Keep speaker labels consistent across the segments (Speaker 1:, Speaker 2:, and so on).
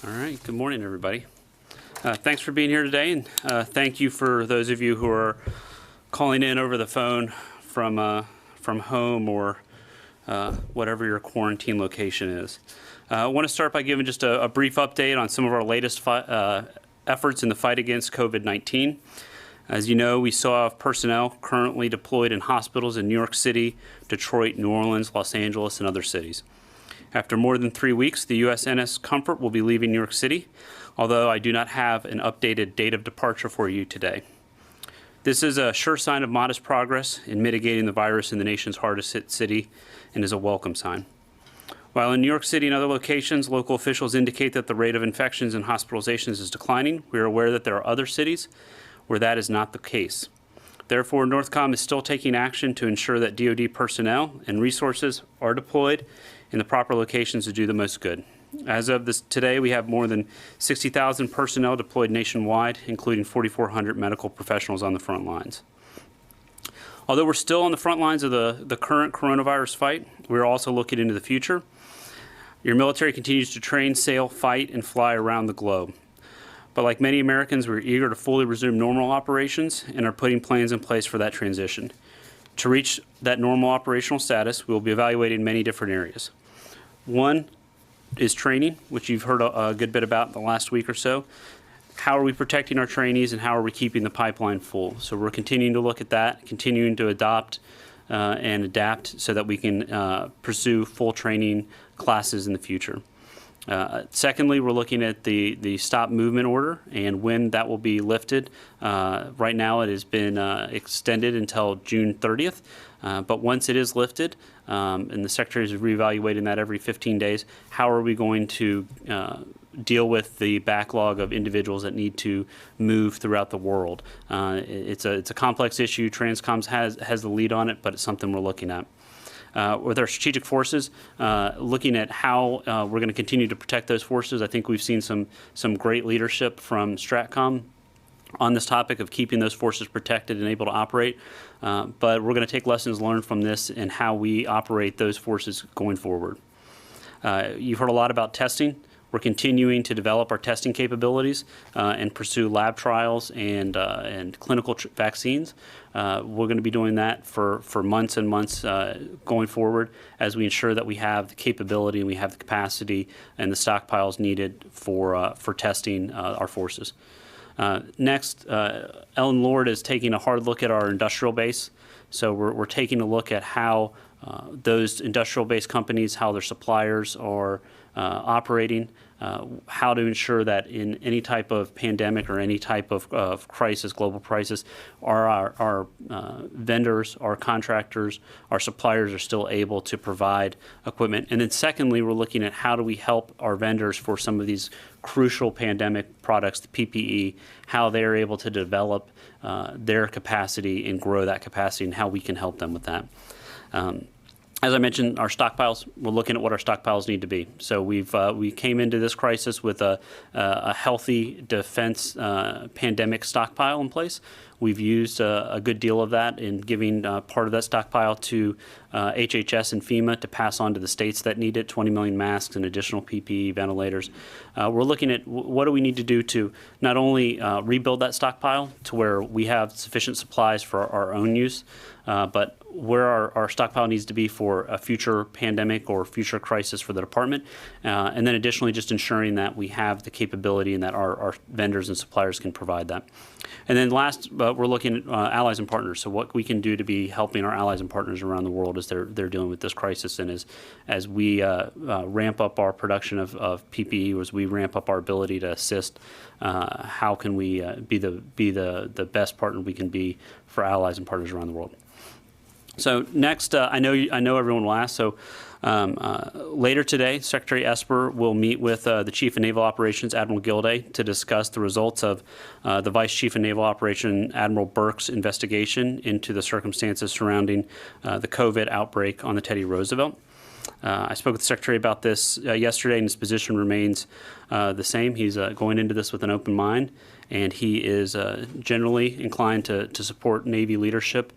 Speaker 1: All right, good morning, everybody. Thanks for being here today, and thank you for those of you who are calling in over the phone from home or whatever your quarantine location is. I want to start by giving just a brief update on some of our latest efforts in the fight against COVID-19. As you know, we still have personnel currently deployed in hospitals in New York City, Detroit, New Orleans, Los Angeles, and other cities. After more than 3 weeks, the USNS Comfort will be leaving New York City, although I do not have an updated date of departure for you today. This is a sure sign of modest progress in mitigating the virus in the nation's hardest hit city and is a welcome sign. While in New York City and other locations, local officials indicate that the rate of infections and hospitalizations is declining, we are aware that there are other cities where that is not the case. Therefore, NORTHCOM is still taking action to ensure that DOD personnel and resources are deployed in the proper locations to do the most good. As of today, we have more than 60,000 personnel deployed nationwide, including 4,400 medical professionals on the front lines. Although we're still on the front lines of the current coronavirus fight, we're also looking into the future. Your military continues to train, sail, fight, and fly around the globe. But like many Americans, we're eager to fully resume normal operations and are putting plans in place for that transition. To reach that normal operational status, we will be evaluating many different areas. One is training, which you've heard a good bit about in the last week or so. How are we protecting our trainees and how are we keeping the pipeline full? So we're continuing to look at that, continuing to adopt and adapt so that we can pursue full training classes in the future. Secondly, we're looking at the stop movement order and when that will be lifted. Right now it has been extended until June 30th, but once it is lifted, and the Secretary is reevaluating that every 15 days, how are we going to deal with the backlog of individuals that need to move throughout the world? It's a complex issue. Transcoms has the lead on it, but it's something we're looking at. With our strategic forces, looking at how we're going to continue to protect those forces. I think we've seen some great leadership from STRATCOM on this topic of keeping those forces protected and able to operate. But we're going to take lessons learned from this and how we operate those forces going forward. You've heard a lot about testing. We're continuing to develop our testing capabilities and pursue lab trials and clinical vaccines. We're going to be doing that for months and months going forward as we ensure that we have the capability and we have the capacity and the stockpiles needed for testing our forces. Next, Ellen Lord is taking a hard look at our industrial base. So we're taking a look at how those industrial-based companies, how their suppliers are operating, how to ensure that in any type of pandemic or any type of crisis, global crisis, our vendors, our contractors, our suppliers are still able to provide equipment. And then secondly, we're looking at how do we help our vendors for some of these crucial pandemic products, the PPE, how they're able to develop their capacity and grow that capacity and how we can help them with that. As I mentioned, our stockpiles, we're looking at what our stockpiles need to be. So we came into this crisis with a healthy defense pandemic stockpile in place. We've used a good deal of that in giving part of that stockpile to HHS and FEMA to pass on to the states that need it, 20 million masks and additional PPE, ventilators. We're looking at what do we need to do to not only rebuild that stockpile to where we have sufficient supplies for our own use, but where our stockpile needs to be for a future pandemic or future crisis for the department. And then additionally, just ensuring that we have the capability and that our vendors and suppliers can provide that. And then last, we're looking at allies and partners. So what we can do to be helping our allies and partners around the world as they're dealing with this crisis, and as we ramp up our production of PPE, as we ramp up our ability to assist, how can we be the best partner we can be for allies and partners around the world. So next, I know everyone will ask. So later today, Secretary Esper will meet with the Chief of Naval Operations, Admiral Gilday, to discuss the results of the Vice Chief of Naval Operations, Admiral Burke's investigation into the circumstances surrounding the COVID outbreak on the Teddy Roosevelt. I spoke with the Secretary about this yesterday, and his position remains the same. He's going into this with an open mind, and he is generally inclined to support Navy leadership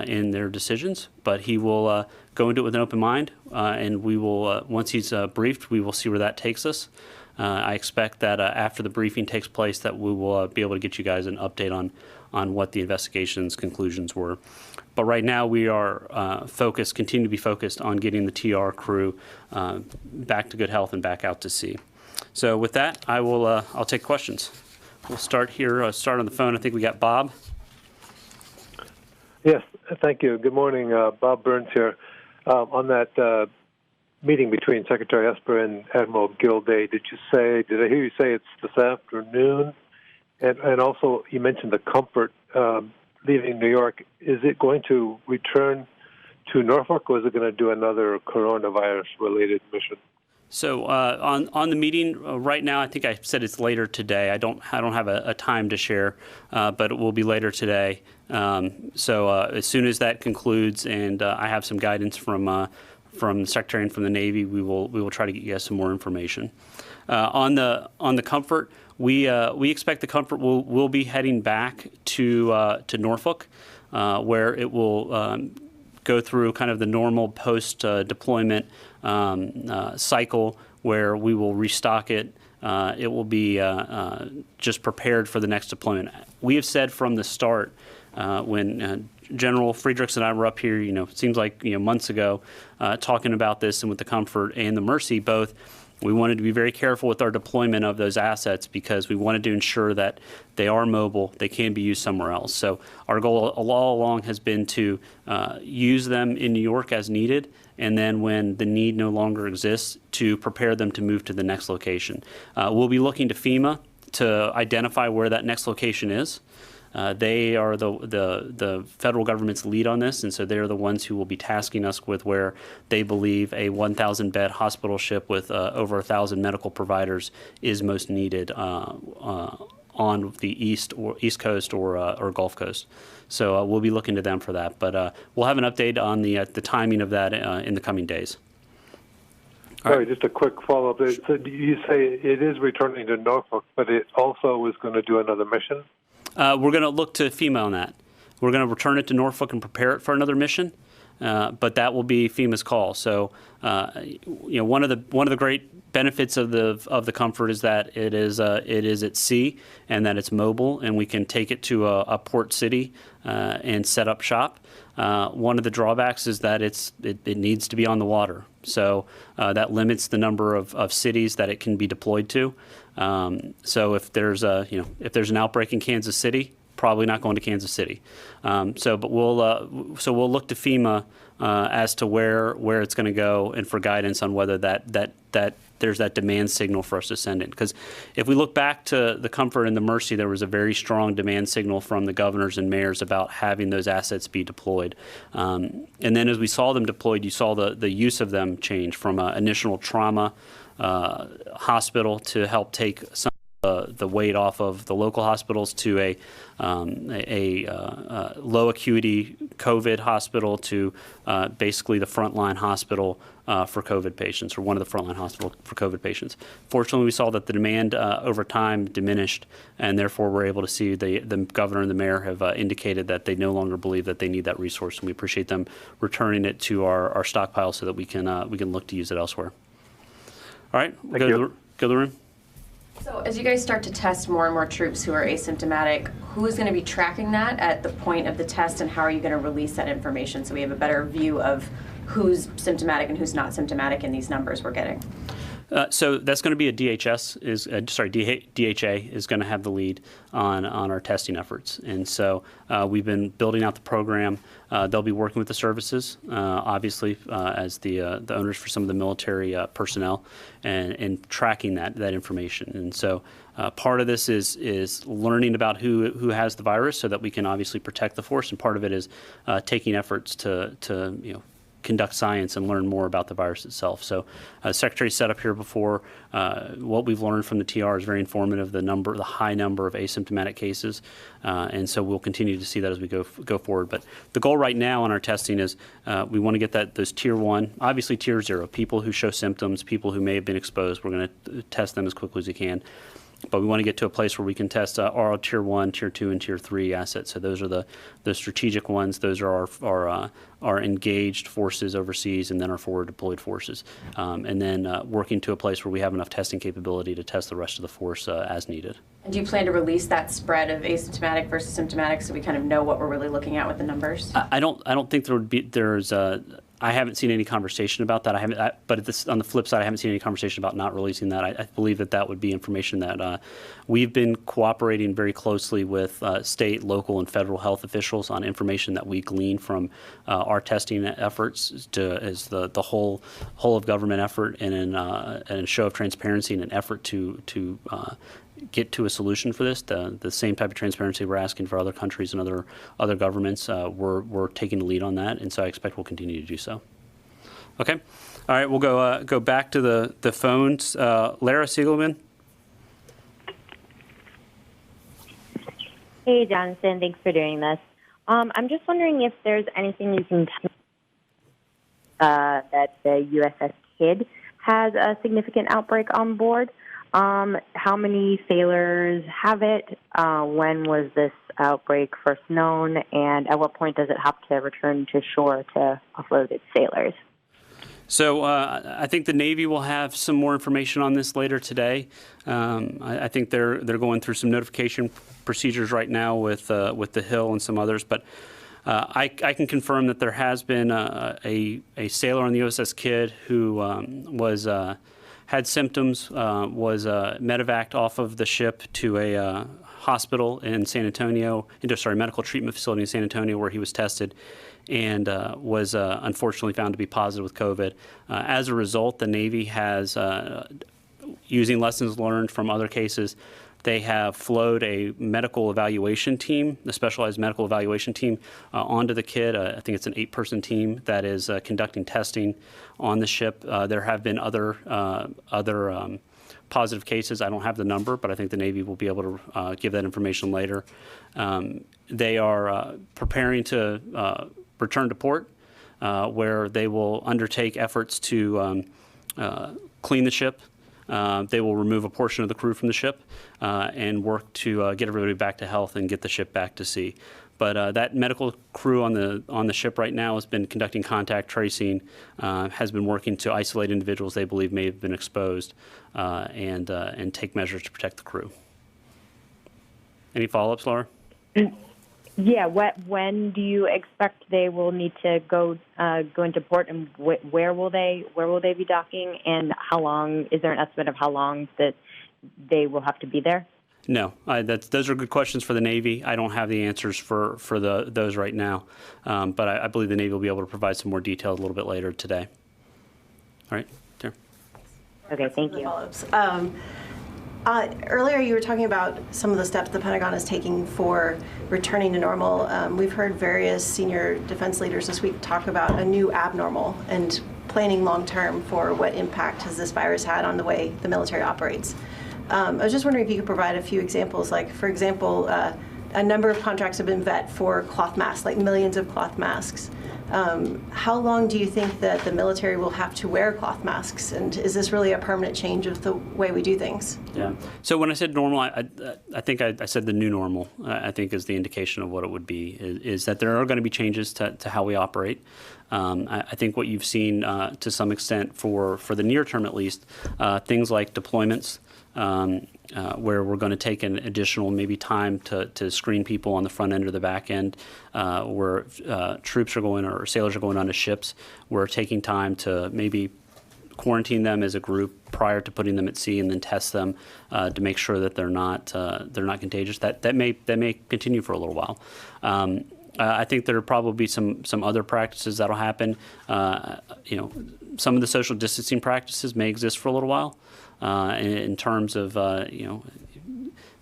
Speaker 1: in their decisions, but he will go into it with an open mind, and we will, once he's briefed, we will see where that takes us. I expect that after the briefing takes place that we will be able to get you guys an update on what the investigation's conclusions were. But right now we are continue to be focused on getting the TR crew back to good health and back out to sea. So with that, I'll take questions. We'll start here, start on the phone. I think we got Bob.
Speaker 2: Yes, thank you. Good morning. Bob Burns here. On that meeting between Secretary Esper and Admiral Gilday, did I hear you say it's this afternoon? And also, you mentioned the Comfort leaving New York. Is it going to return to Norfolk, or is it going to do another coronavirus-related mission?
Speaker 1: So on the meeting right now, I think I said it's later today. I don't have a time to share, but it will be later today. So as soon as that concludes, and I have some guidance from the Secretary and from the Navy, we will try to get you guys some more information. On the Comfort, we expect the Comfort will be heading back to Norfolk, where it will go through kind of the normal post-deployment cycle where we will restock it. It will be just prepared for the next deployment. We have said from the start, when General Friedrichs and I were up here, it seems like months ago, talking about this, and with the Comfort and the Mercy both, we wanted to be very careful with our deployment of those assets because we wanted to ensure that they are mobile, they can be used somewhere else. So our goal all along has been to use them in New York as needed, and then when the need no longer exists, to prepare them to move to the next location. We'll be looking to FEMA to identify where that next location is. They are the federal government's lead on this, and so they're the ones who will be tasking us with where they believe a 1,000-bed hospital ship with over 1,000 medical providers is most needed on the East Coast or Gulf Coast. So we'll be looking to them for that, but we'll have an update on the timing of that in the coming days.
Speaker 2: Sorry, just a quick follow-up. So you say it is returning to Norfolk, but it also is going to do another mission?
Speaker 1: We're going to look to FEMA on that. We're going to return it to Norfolk and prepare it for another mission, but that will be FEMA's call. So, one of the great benefits of the Comfort is that it is at sea and that it's mobile, and we can take it to a port city and set up shop. One of the drawbacks is that it needs to be on the water, so that limits the number of cities that it can be deployed to. So if there's an outbreak in Kansas City, probably not going to Kansas City. But we'll look to FEMA as to where it's going to go, and for guidance on whether that there's that demand signal for us to send in. Because if we look back to the Comfort and the Mercy, there was a very strong demand signal from the governors and mayors about having those assets be deployed. And then as we saw them deployed, you saw the use of them change from an initial trauma hospital to help take some of the weight off of the local hospitals to a low acuity COVID hospital to basically the frontline hospital for COVID patients, or one of the frontline hospitals for COVID patients. Fortunately, we saw that the demand over time diminished, and therefore we're able to see the governor and the mayor have indicated that they no longer believe that they need that resource, and we appreciate them returning it to our stockpile so that we can look to use it elsewhere. All right, go to the room.
Speaker 3: So as you guys start to test more and more troops who are asymptomatic, who is going to be tracking that at the point of the test, and how are you going to release that information so we have a better view of who's symptomatic and who's not symptomatic in these numbers we're getting?
Speaker 1: So that's going to be a DHA is going to have the lead on our testing efforts. And so we've been building out the program. They'll be working with the services, obviously, as the owners for some of the military personnel, and tracking that information. And so part of this is learning about who has the virus so that we can obviously protect the force, and part of it is taking efforts to conduct science and learn more about the virus itself. So Secretary said up here before, what we've learned from the TR is very informative, the high number of asymptomatic cases, and so we'll continue to see that as we go forward. But the goal right now on our testing is we want to get those tier 1, obviously tier 0, people who show symptoms, people who may have been exposed, we're going to test them as quickly as we can. But we want to get to a place where we can test our Tier 1, Tier 2, and Tier 3 assets. So those are the strategic ones. Those are our engaged forces overseas, and then our forward deployed forces. And then working to a place where we have enough testing capability to test the rest of the force as needed.
Speaker 3: And do you plan to release that spread of asymptomatic versus symptomatic so we kind of know what we're really looking at with the numbers?
Speaker 1: I don't think there's I haven't seen any conversation about that. But on the flip side, I haven't seen any conversation about not releasing that. I believe that would be information that we've been cooperating very closely with state, local, and federal health officials on information that we glean from our testing efforts as the whole of government effort and a show of transparency and an effort to get to a solution for this. The same type of transparency we're asking for other countries and other governments. We're taking the lead on that, and so I expect we'll continue to do so. Okay, all right. We'll go back to the phones. Lara Siegelman.
Speaker 4: Hey, Jonathan. Thanks for doing this. I'm just wondering if there's anything you can tell that the USS Kidd has a significant outbreak on board. How many sailors have it? When was this outbreak first known? And at what point does it have to return to shore to offload its sailors?
Speaker 1: So I think the Navy will have some more information on this later today. I think they're going through some notification procedures right now with the Hill and some others. But I can confirm that there has been a sailor on the USS Kidd who had symptoms, was medevaced off of the ship to a hospital in San Antonio, medical treatment facility in San Antonio, where he was tested and was unfortunately found to be positive with COVID. As a result, the Navy has, using lessons learned from other cases, they have flowed a medical evaluation team, a specialized medical evaluation team, onto the Kidd. I think it's an 8-person team that is conducting testing on the ship. There have been other positive cases. I don't have the number, but I think the Navy will be able to give that information later. They are preparing to return to port, where they will undertake efforts to clean the ship. They will remove a portion of the crew from the ship and work to get everybody back to health and get the ship back to sea. But that medical crew on the ship right now has been conducting contact tracing, has been working to isolate individuals they believe may have been exposed, and take measures to protect the crew. Any follow-ups, Laura?
Speaker 4: Yeah. When do you expect they will need to go into port, and where will they be docking, and how long? Is there an estimate of how long that they will have to be there?
Speaker 1: No, those are good questions for the Navy. I don't have the answers for those right now, but I believe the Navy will be able to provide some more detail a little bit later today. All right, Tara.
Speaker 4: Okay, thank you.
Speaker 5: Earlier, you were talking about some of the steps the Pentagon is taking for returning to normal. We've heard various senior defense leaders this week talk about a new abnormal and planning long-term for what impact has this virus had on the way the military operates. I was just wondering if you could provide a few examples. Like, for example, a number of contracts have been vet for cloth masks, like millions of cloth masks. How long do you think that the military will have to wear cloth masks? And is this really a permanent change of the way we do things?
Speaker 1: Yeah. So when I said normal, I think I said the new normal, I think is the indication of what it would be, is that there are going to be changes to how we operate. I think what you've seen to some extent for the near term at least, things like deployments, where we're going to take an additional maybe time to screen people on the front end or the back end, where troops are going or sailors are going onto ships. We're taking time to maybe quarantine them as a group prior to putting them at sea, and then test them to make sure that they're not contagious. That may continue for a little while. I think there will probably be some other practices that'll happen. Some of the social distancing practices may exist for a little while. In terms of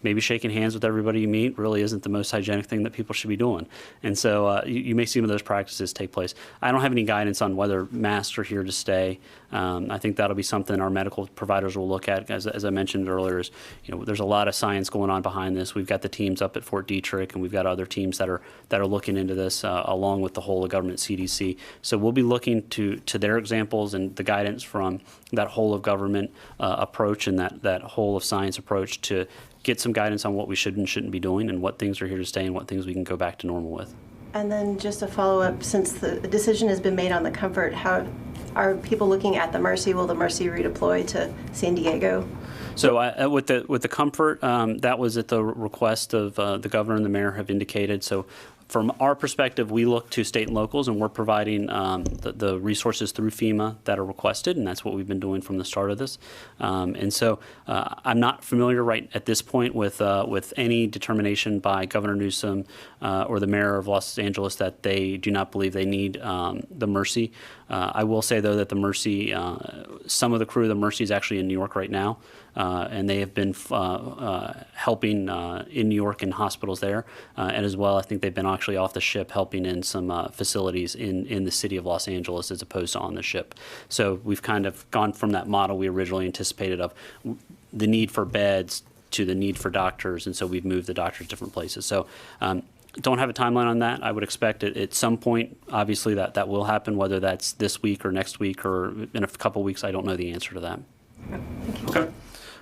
Speaker 1: maybe shaking hands with everybody you meet really isn't the most hygienic thing that people should be doing. And so you may see some of those practices take place. I don't have any guidance on whether masks are here to stay. I think that'll be something our medical providers will look at. As I mentioned earlier, is, there's a lot of science going on behind this. We've got the teams up at Fort Detrick, and we've got other teams that are looking into this along with the whole of government CDC. So we'll be looking to their examples and the guidance from that whole of government approach and that whole of science approach to get some guidance on what we should and shouldn't be doing and what things are here to stay and what things we can go back to normal with.
Speaker 5: And then just a follow-up, since the decision has been made on the Comfort, how are people looking at the Mercy? Will the Mercy redeploy to San Diego?
Speaker 1: So with the Comfort, that was at the request of the governor and the mayor have indicated. So from our perspective, we look to state and locals, and we're providing the resources through FEMA that are requested, and that's what we've been doing from the start of this. And so I'm not familiar right at this point with any determination by Governor Newsom or the mayor of Los Angeles that they do not believe they need the Mercy. I will say, though, that the Mercy, some of the crew of the Mercy is actually in New York right now. And they have been helping in New York in hospitals there. And as well, I think they've been actually off the ship helping in some facilities in the city of Los Angeles as opposed to on the ship. So we've kind of gone from that model we originally anticipated of the need for beds to the need for doctors. And so we've moved the doctors different places. So don't have a timeline on that. I would expect it at some point, obviously, that will happen, whether that's this week or next week or in a couple weeks. I don't know the answer to that. Okay.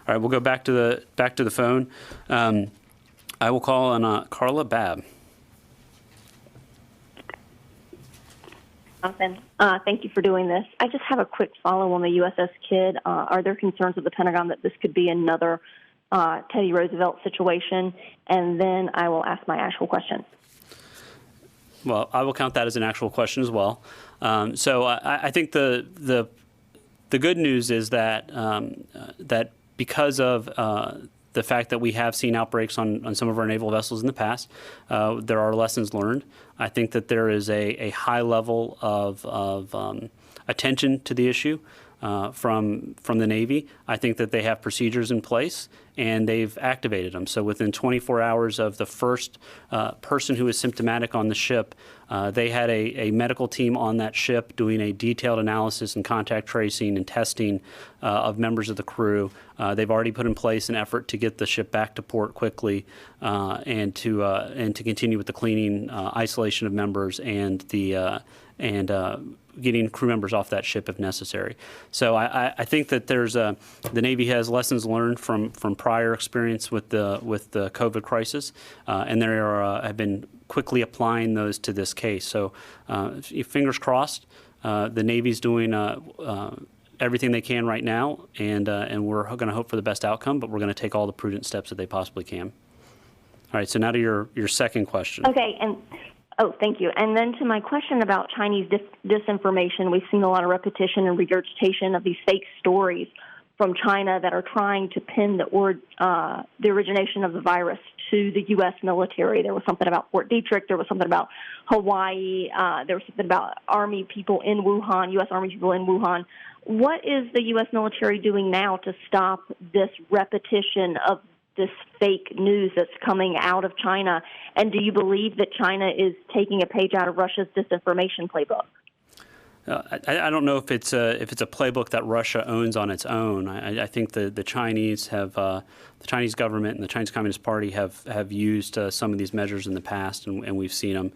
Speaker 1: All right, we'll go back to the phone. I will call on Carla Babb.
Speaker 6: Thank you for doing this. I just have a quick follow on the USS Kidd. Are there concerns with the Pentagon that this could be another Teddy Roosevelt situation? And then I will ask my actual question.
Speaker 1: Well, I will count that as an actual question as well. So I think the good news is that that because of the fact that we have seen outbreaks on some of our naval vessels in the past, there are lessons learned. I think that there is a high level of attention to the issue from the Navy. I think that they have procedures in place and they've activated them. So within 24 hours of the first person who was symptomatic on the ship, they had a medical team on that ship doing a detailed analysis and contact tracing and testing of members of the crew. They've already put in place an effort to get the ship back to port quickly and to continue with the cleaning, isolation of members, and getting crew members off that ship if necessary. So I think that the Navy has lessons learned from prior experience with the COVID crisis, and they have been quickly applying those to this case. So fingers crossed, the Navy's doing everything they can right now, and we're going to hope for the best outcome, but we're going to take all the prudent steps that they possibly can. All right, so now to your second question.
Speaker 6: Okay, thank you. And then to my question about Chinese disinformation, we've seen a lot of repetition and regurgitation of these fake stories from China that are trying to pin the origination of the virus to the U.S. military. There was something about Fort Detrick. There was something about Hawaii. There was something about Army people in Wuhan, U.S. Army people in Wuhan. What is the U.S. military doing now to stop this repetition of this fake news that's coming out of China? And do you believe that China is taking a page out of Russia's disinformation playbook?
Speaker 1: I don't know if it's a playbook that Russia owns on its own. I think the Chinese have the Chinese government and the Chinese Communist Party have used some of these measures in the past, and we've seen them.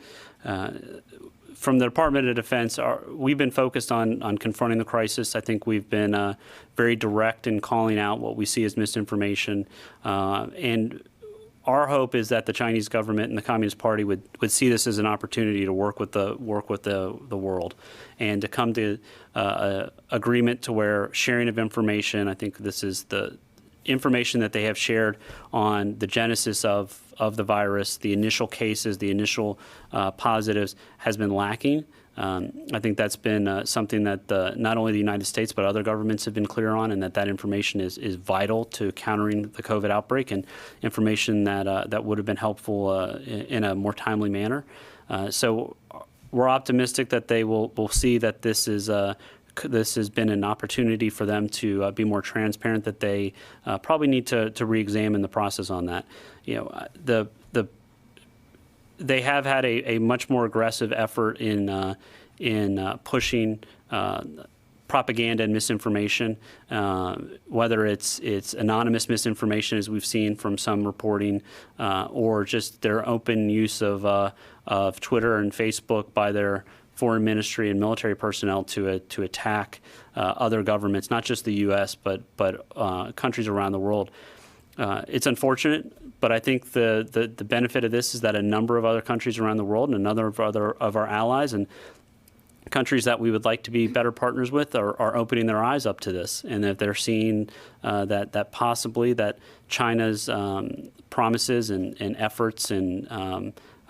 Speaker 1: From the Department of Defense, we've been focused on confronting the crisis. I think we've been very direct in calling out what we see as misinformation, and our hope is that the Chinese government and the Communist Party would see this as an opportunity to work with the world and to come to agreement to where sharing of information. I think this is the information that they have shared on the genesis of the virus, the initial cases, the initial positives has been lacking. I think that's been something that not only the United States but other governments have been clear on, and that information is vital to countering the COVID outbreak, and information that would have been helpful in a more timely manner. So we're optimistic that they will see that this is this has been an opportunity for them to be more transparent, that they probably need to re-examine the process on that. They have had a much more aggressive effort in pushing propaganda and misinformation, whether it's anonymous misinformation, as we've seen from some reporting, or just their open use of Twitter and Facebook by their foreign ministry and military personnel to attack other governments, not just the U.S. but countries around the world. It's unfortunate, but I think the benefit of this is that a number of other countries around the world and another of our allies and countries that we would like to be better partners with are opening their eyes up to this, and that they're seeing that possibly that China's promises and efforts and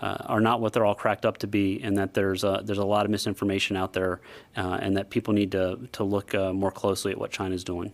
Speaker 1: are not what they're all cracked up to be, and that there's a lot of misinformation out there, and that people need to look more closely at what China's doing.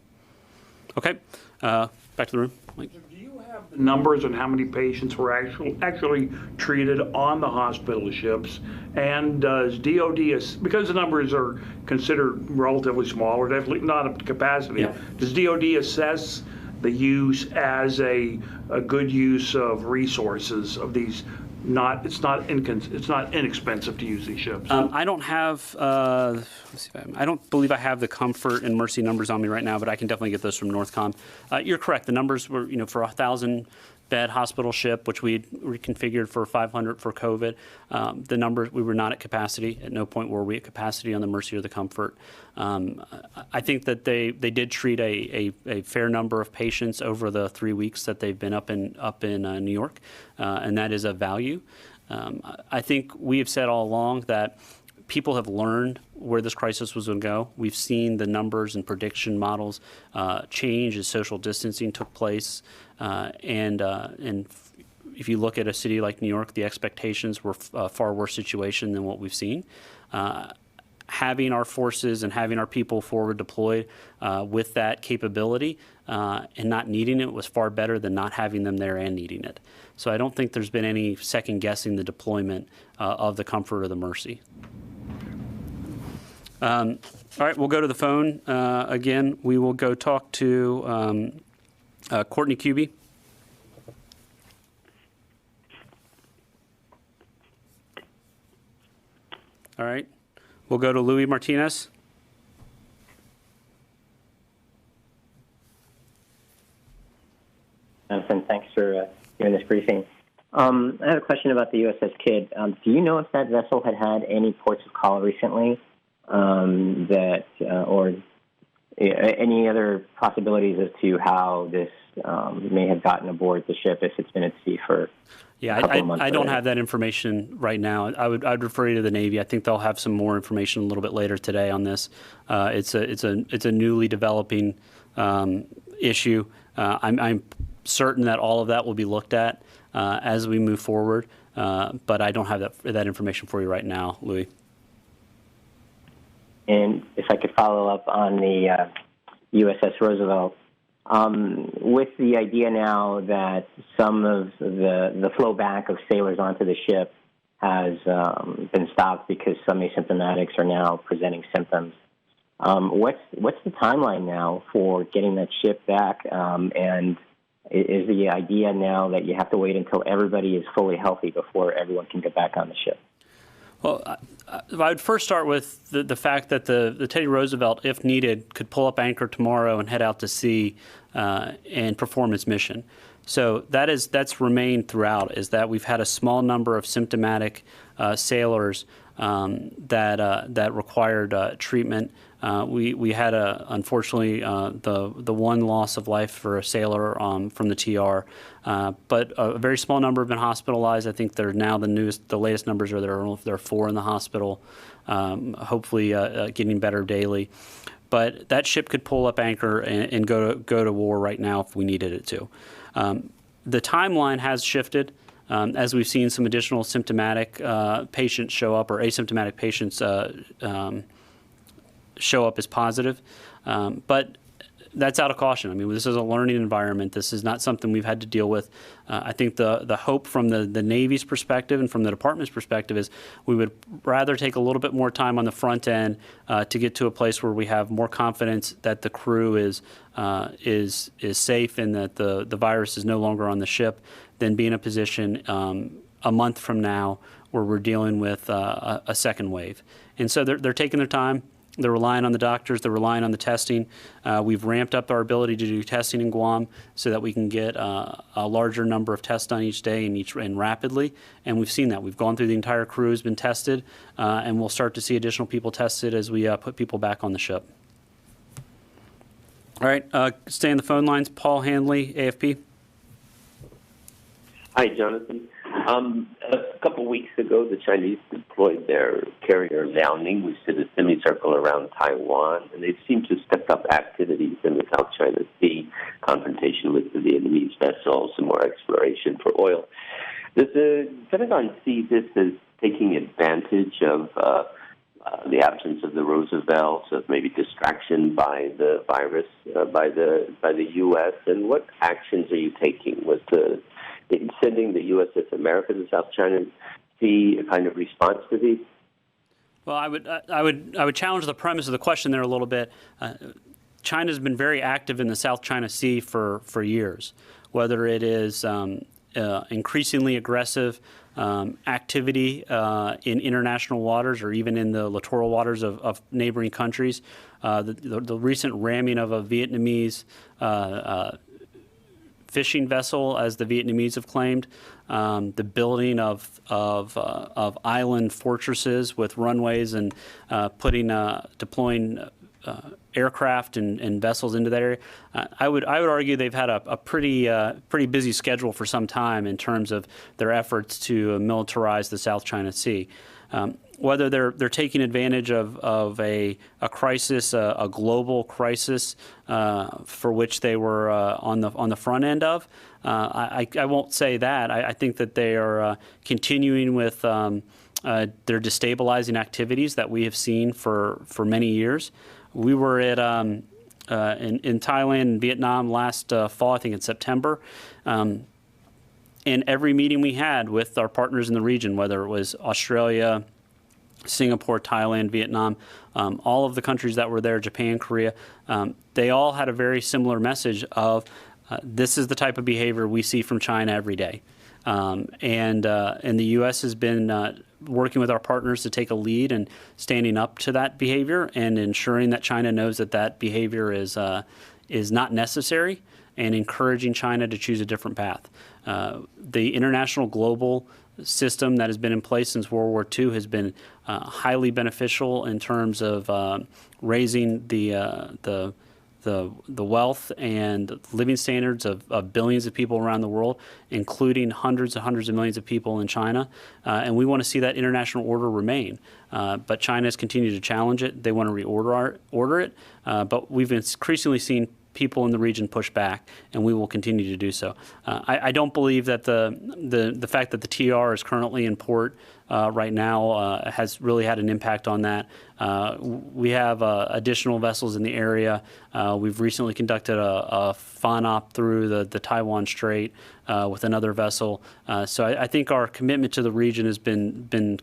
Speaker 1: Okay, back to the room. Mike.
Speaker 7: Do you have the numbers on how many patients were actually treated on the hospital ships? And does DOD, because the numbers are considered relatively small or definitely not up to capacity,
Speaker 1: Yeah.
Speaker 7: does DOD assess the use as a good use of resources of these? It's not inexpensive to use these ships.
Speaker 1: I don't have. Let's see if I don't believe I have the Comfort and Mercy numbers on me right now, but I can definitely get those from Northcom. You're correct. The numbers were, for a 1,000-bed hospital ship, which we reconfigured for 500 for COVID. The numbers, we were not at capacity. At no point were we at capacity on the Mercy or the Comfort. I think that they did treat a fair number of patients over the 3 weeks that they've been up in New York, and that is of value. I think we have said all along that people have learned where this crisis was going to go. We've seen the numbers and prediction models change as social distancing took place, and if you look at a city like New York, the expectations were a far worse situation than what we've seen. Having our forces and having our people forward deployed with that capability and not needing it was far better than not having them there and needing it. So I don't think there's been any second guessing the deployment of the Comfort or the Mercy. All right, we'll go to the phone again. We will go talk to Courtney Cubey. All right. We'll go to Louis Martinez.
Speaker 8: Jonathan, thanks for doing this briefing. I have a question about the USS Kidd. Do you know if that vessel had any ports of call recently, or any other possibilities as to how this may have gotten aboard the ship if it's been at sea for?
Speaker 1: Yeah, I don't have that information right now. I'd refer you to the Navy. I think they'll have some more information a little bit later today on this. It's a newly developing issue. I'm certain that all of that will be looked at as we move forward, but I don't have that information for you right now, Louis.
Speaker 8: And if I could follow up on the USS Roosevelt. With the idea now that some of the flow back of sailors onto the ship has been stopped because some asymptomatics are now presenting symptoms, what's the timeline now for getting that ship back? And is the idea now that you have to wait until everybody is fully healthy before everyone can get back on the ship?
Speaker 1: Well, I would first start with the fact that the Teddy Roosevelt, if needed, could pull up anchor tomorrow and head out to sea and perform its mission. So that's remained throughout, is that we've had a small number of symptomatic sailors that required treatment. We had the one loss of life for a sailor from the TR, but a very small number have been hospitalized. I think they're now the latest numbers are there are 4 in the hospital, hopefully getting better daily. But that ship could pull up anchor and go to war right now if we needed it to. The timeline has shifted. As we've seen some additional symptomatic patients show up, or asymptomatic patients show up as positive. But that's out of caution. I mean, this is a learning environment. This is not something we've had to deal with. I think the hope from the Navy's perspective and from the Department's perspective is we would rather take a little bit more time on the front end to get to a place where we have more confidence that the crew is safe and that the virus is no longer on the ship than be in a position a month from now where we're dealing with a second wave. And so they're taking their time. They're relying on the doctors. They're relying on the testing. We've ramped up our ability to do testing in Guam so that we can get a larger number of tests done each day and rapidly. And we've seen that. We've gone through the entire crew has been tested, and we'll start to see additional people tested as we put people back on the ship. All right, stay on the phone lines. Paul Handley, AFP.
Speaker 9: Hi, Jonathan. A couple weeks ago, the Chinese deployed their carrier Liaoning, which did a semicircle around Taiwan, and they seem to step up activities in the South China Sea, confrontation with the Vietnamese vessels, some more exploration for oil. Does the Pentagon see this as taking advantage of the absence of the Roosevelts, of maybe distraction by the virus by the U.S., and what actions are you taking with sending the USS America to South China Sea a kind of response to these?
Speaker 1: Well, I would challenge the premise of the question there a little bit. China's been very active in the South China Sea for years, whether it is increasingly aggressive activity in international waters or even in the littoral waters of neighboring countries. The recent ramming of a Vietnamese fishing vessel, as the Vietnamese have claimed, the building of island fortresses with runways and deploying aircraft and vessels into that area. I would argue they've had a pretty busy schedule for some time in terms of their efforts to militarize the South China Sea. Whether they're taking advantage of a crisis, a global crisis for which they were on the front end of, I won't say that. I think that they are continuing with their destabilizing activities that we have seen for many years. We were at in Thailand and Vietnam last fall, I think in September. And every meeting we had with our partners in the region, whether it was Australia, Singapore, Thailand, Vietnam, all of the countries that were there, Japan, Korea, they all had a very similar message of this is the type of behavior we see from China every day. And the U.S. has been working with our partners to take a lead and standing up to that behavior and ensuring that China knows that behavior is not necessary and encouraging China to choose a different path. The international global system that has been in place since World War II has been highly beneficial in terms of raising the wealth and living standards of billions of people around the world, including hundreds and hundreds of millions of people in China. And we want to see that international order remain. But China has continued to challenge it. They want to order it. But we've increasingly seen people in the region push back, and we will continue to do so. I don't believe that the fact that the TR is currently in port right now has really had an impact on that. We have additional vessels in the area. We've recently conducted a FONOP through the Taiwan Strait with another vessel. So I think our commitment to the region has been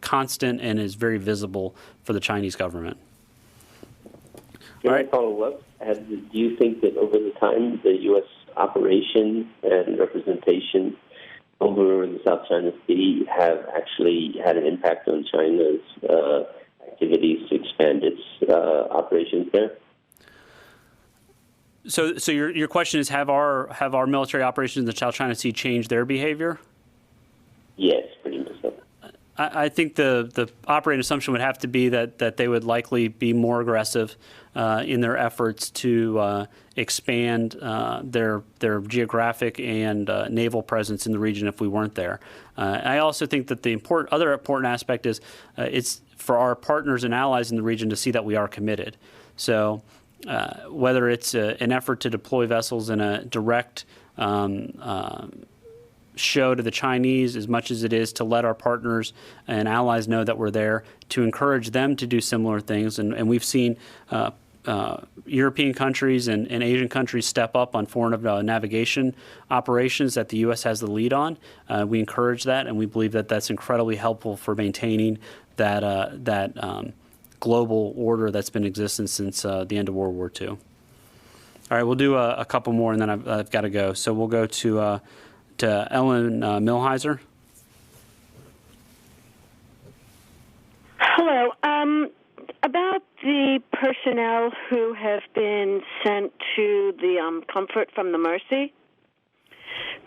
Speaker 1: constant and is very visible for the Chinese government.
Speaker 9: Can I follow up? Do you think that over the time the U.S. operation and representation over the South China Sea have actually had an impact on China's activities to expand its operations there?
Speaker 1: So your question is, have our military operations in the South China Sea changed their behavior?
Speaker 9: Yes, pretty much so.
Speaker 1: I think the operating assumption would have to be that they would likely be more aggressive in their efforts to expand their geographic and naval presence in the region if we weren't there. I also think that the other important aspect is it's for our partners and allies in the region to see that we are committed. So whether it's an effort to deploy vessels in a direct show to the Chinese as much as it is to let our partners and allies know that we're there, to encourage them to do similar things. And we've seen European countries and Asian countries step up on foreign navigation operations that the U.S. has the lead on. We encourage that, and we believe that that's incredibly helpful for maintaining that global order that's been in existence since the end of World War II. All right, we'll do a couple more, and then I've got to go. So we'll go to Ellen Milheiser.
Speaker 10: Hello. About the personnel who have been sent to the Comfort from the Mercy,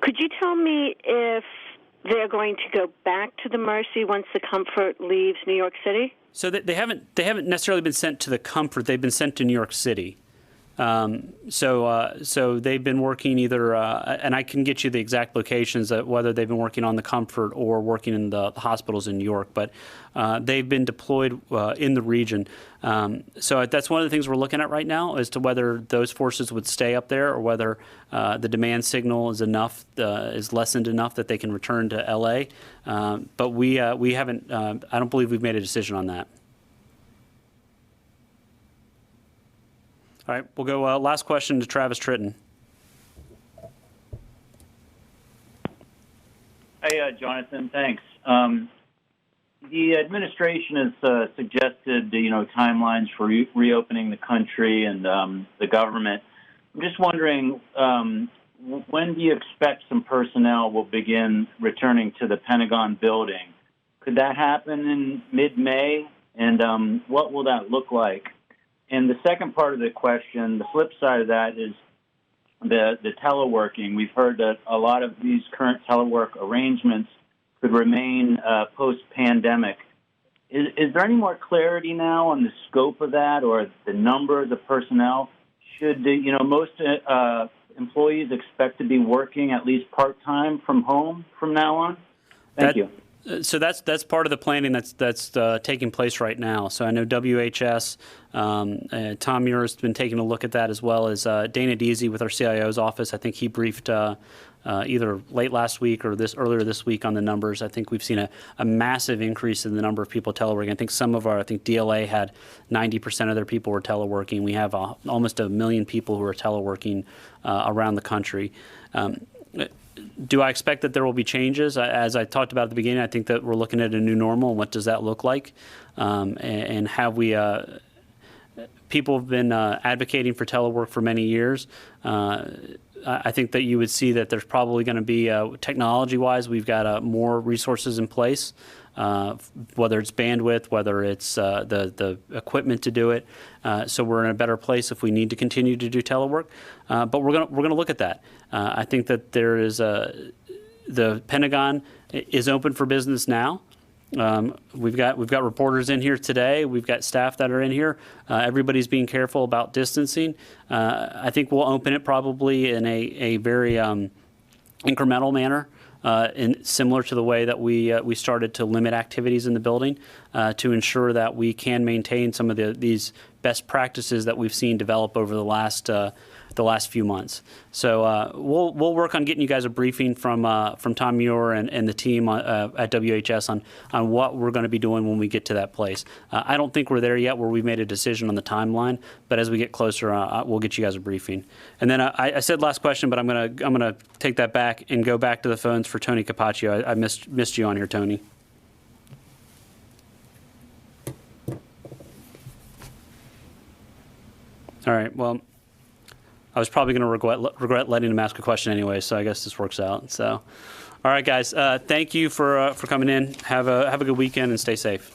Speaker 10: could you tell me if they're going to go back to the Mercy once the Comfort leaves New York City?
Speaker 1: So they haven't necessarily been sent to the Comfort. They've been sent to New York City. So they've been working either, and I can get you the exact locations, whether they've been working on the Comfort or working in the hospitals in New York, but they've been deployed in the region. So that's one of the things we're looking at right now as to whether those forces would stay up there or whether the demand signal is is lessened enough that they can return to L.A. But we haven't, I don't believe we've made a decision on that. All right, we'll go last question to Travis Tritton.
Speaker 11: Hey, Jonathan, thanks. The administration has suggested, timelines for reopening the country and the government. I'm just wondering, when do you expect some personnel will begin returning to the Pentagon building? Could that happen in mid-May? And what will that look like? And the second part of the question, the flip side of that is the teleworking. We've heard that a lot of these current telework arrangements could remain post-pandemic. Is there any more clarity now on the scope of that or the number of the personnel? Should most employees expect to be working at least part-time from home from now on? Thank you.
Speaker 1: So that's part of the planning that's taking place right now. So I know WHS, Tom Muir has been taking a look at that, as well as Dana Deasy with our CIO's office. I think he briefed either late last week or earlier this week on the numbers. I think we've seen a massive increase in the number of people teleworking. I think DLA had 90% of their people were teleworking. We have almost 1 million people who are teleworking around the country. Do I expect that there will be changes? As I talked about at the beginning, I think that we're looking at a new normal, and what does that look like? And have we, people have been advocating for telework for many years. I think that you would see that there's probably going to be, technology-wise, we've got more resources in place, whether it's bandwidth, whether it's the equipment to do it. So we're in a better place if we need to continue to do telework. But we're going to look at that. I think that there is the Pentagon is open for business now. We've got reporters in here today. We've got staff that are in here. Everybody's being careful about distancing. I think we'll open it probably in a very incremental manner, similar to the way that we started to limit activities in the building to ensure that we can maintain some of these best practices that we've seen develop over the last few months. So we'll work on getting you guys a briefing from Tom Muir and the team at WHS on what we're going to be doing when we get to that place. I don't think we're there yet where we've made a decision on the timeline, but as we get closer, we'll get you guys a briefing. And then I said last question, but I'm gonna take that back and go back to the phones for Tony Capaccio. I missed you on here, Tony. All right. Well, I was probably going to regret letting him ask a question anyway, so I guess this works out. So, all right, guys. Thank you for coming in. Have a good weekend and stay safe.